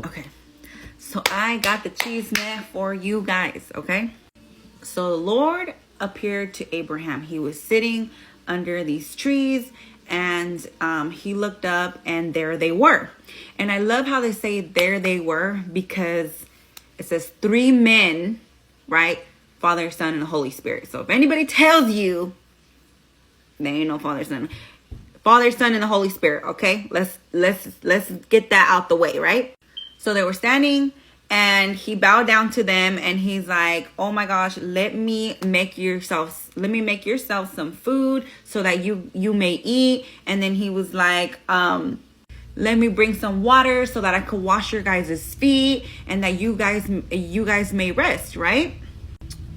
Okay, so I got the chisme for you guys, okay? So the Lord appeared to Abraham. He was sitting under these trees, and he looked up, and there they were. And I love how they say there they were, because it says 3 men, right? Father, Son, and the Holy Spirit. So if anybody tells you they ain't no Father, Son, and the Holy Spirit, okay? Let's get that out the way, right? So they were standing, and he bowed down to them, and he's like, oh my gosh, let me make yourself some food so that you may eat. And then he was like, let me bring some water so that I could wash your guys' feet, and that you guys may rest, right?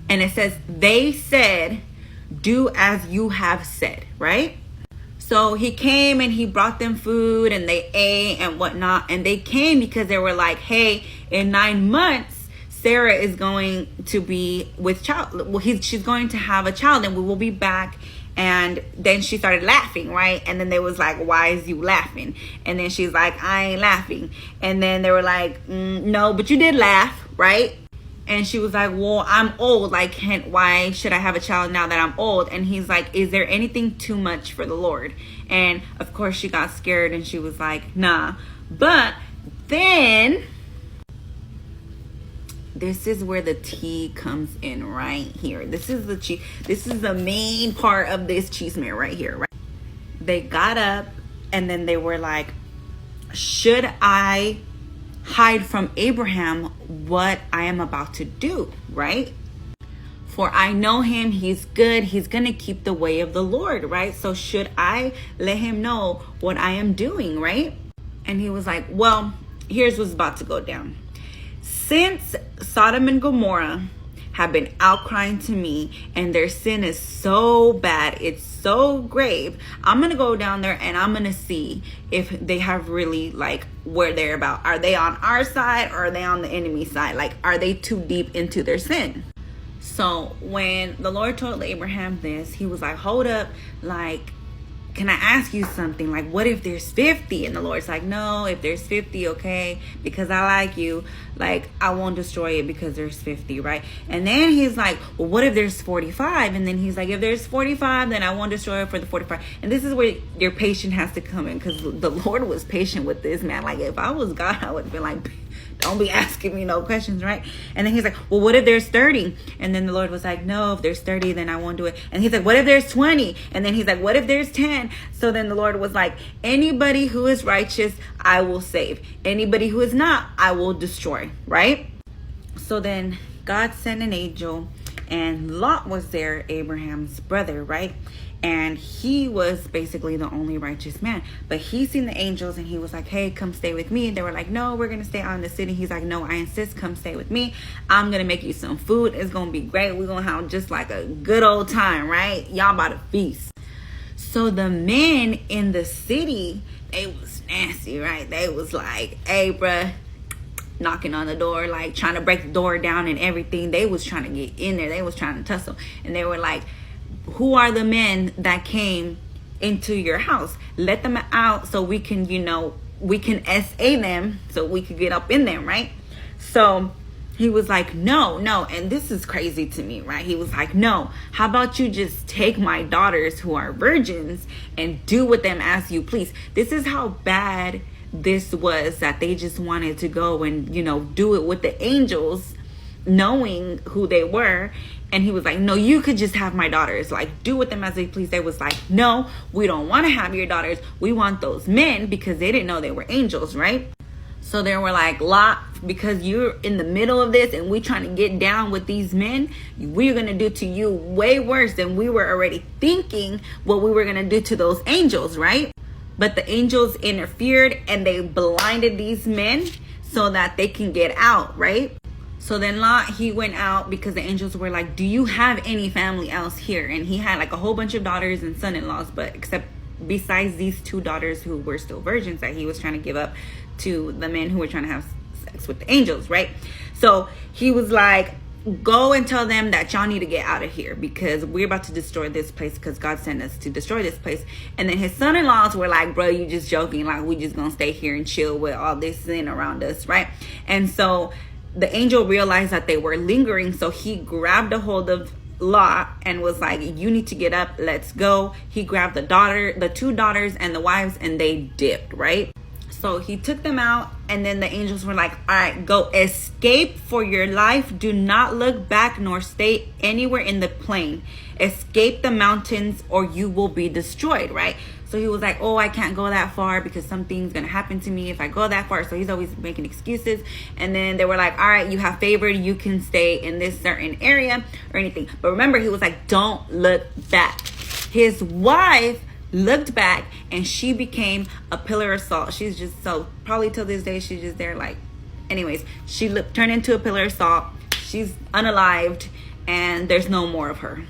And it says, they said, do as you have said, right? So he came and he brought them food, and they ate and whatnot. And they came because they were like, hey, in 9 months, Sarah is going to be with child. Well, she's going to have a child, and we will be back. And then she started laughing, right? And then they was like, why is you laughing? And then she's like, I ain't laughing. And then they were like, no, but you did laugh, right? And she was like, well, I'm old. Like, why should I have a child now that I'm old? And he's like, is there anything too much for the Lord? And of course she got scared, and she was like, nah. But then this is where the tea comes in right here. This is the main part of this chisme right here, right? They got up, and then they were like, should I hide from Abraham what I am about to do, right? For I know him, he's good, he's gonna keep the way of the Lord, right? So should I let him know what I am doing, right? And he was like, well, here's what's about to go down. Since Sodom and Gomorrah have been outcrying to me, and their sin is so bad, it's so grave, I'm gonna go down there, and I'm gonna see if they have really, like, where they're about. Are they on our side, or are they on the enemy side? Like, are they too deep into their sin? So when the Lord told Abraham this, he was like, hold up, like, can I ask you something? Like, what if there's 50? And the Lord's like, no, if there's 50, okay, because I like you, like, I won't destroy it because there's 50, right? And then he's like, well, what if there's 45? And then he's like, if there's 45, then I won't destroy it for the 45. And this is where your patience has to come in, because the Lord was patient with this man. Like, if I was God, I would have been like, don't be asking me no questions, right? And then he's like, well, what if there's 30? And then the Lord was like, no, if there's 30, then I won't do it. And he's like, what if there's 20? And then he's like, what if there's 10? So then the Lord was like, anybody who is righteous, I will save. Anybody who is not, I will destroy, right? So then God sent an angel, and Lot was there, Abraham's brother, right? And he was basically the only righteous man. But he seen the angels, and he was like, hey, come stay with me. And they were like, no, we're going to stay out in the city. He's like, no, I insist, come stay with me. I'm going to make you some food. It's going to be great. We're going to have just like a good old time, right? Y'all about to feast. So the men in the city, they was nasty, right? They was like, hey, bruh, knocking on the door, like trying to break the door down and everything. They was trying to get in there. They was trying to tussle. And they were like, who are the men that came into your house? Let them out so we can, we can SA them so we could get up in them, right? So he was like, no. And this is crazy to me, right? He was like, no, how about you just take my daughters who are virgins and do with them as you please. This is how bad this was, that they just wanted to go and, do it with the angels, knowing who they were. And he was like, no, you could just have my daughters, like, do with them as they please. They was like, no, we don't want to have your daughters. We want those men, because they didn't know they were angels, right? So they were like, Lot, because you're in the middle of this and we trying to get down with these men, we're going to do to you way worse than we were already thinking what we were going to do to those angels, right? But the angels interfered, and they blinded these men so that they can get out, right? So then Lot, he went out, because the angels were like, do you have any family else here? And he had like a whole bunch of daughters and son-in-laws, but except besides these 2 daughters who were still virgins that he was trying to give up to the men who were trying to have sex with the angels, right? So he was like, go and tell them that y'all need to get out of here because we're about to destroy this place because God sent us to destroy this place. And then his son-in-laws were like, bro, you just joking, like we just gonna stay here and chill with all this sin around us, right? And so the angel realized that they were lingering, so he grabbed a hold of Lot and was like, you need to get up, let's go. He grabbed the two daughters and the wives, and they dipped, right? So he took them out, and then the angels were like, all right, go escape for your life. Do not look back nor stay anywhere in the plain. Escape the mountains or you will be destroyed, right? So he was like, oh, I can't go that far because something's going to happen to me if I go that far. So he's always making excuses. And then they were like, all right, you have favored. You can stay in this certain area or anything. But remember, he was like, don't look back. His wife looked back and she became a pillar of salt. She's just so, probably till this day, she's just there like, anyways, she turned into a pillar of salt. She's unalived and there's no more of her.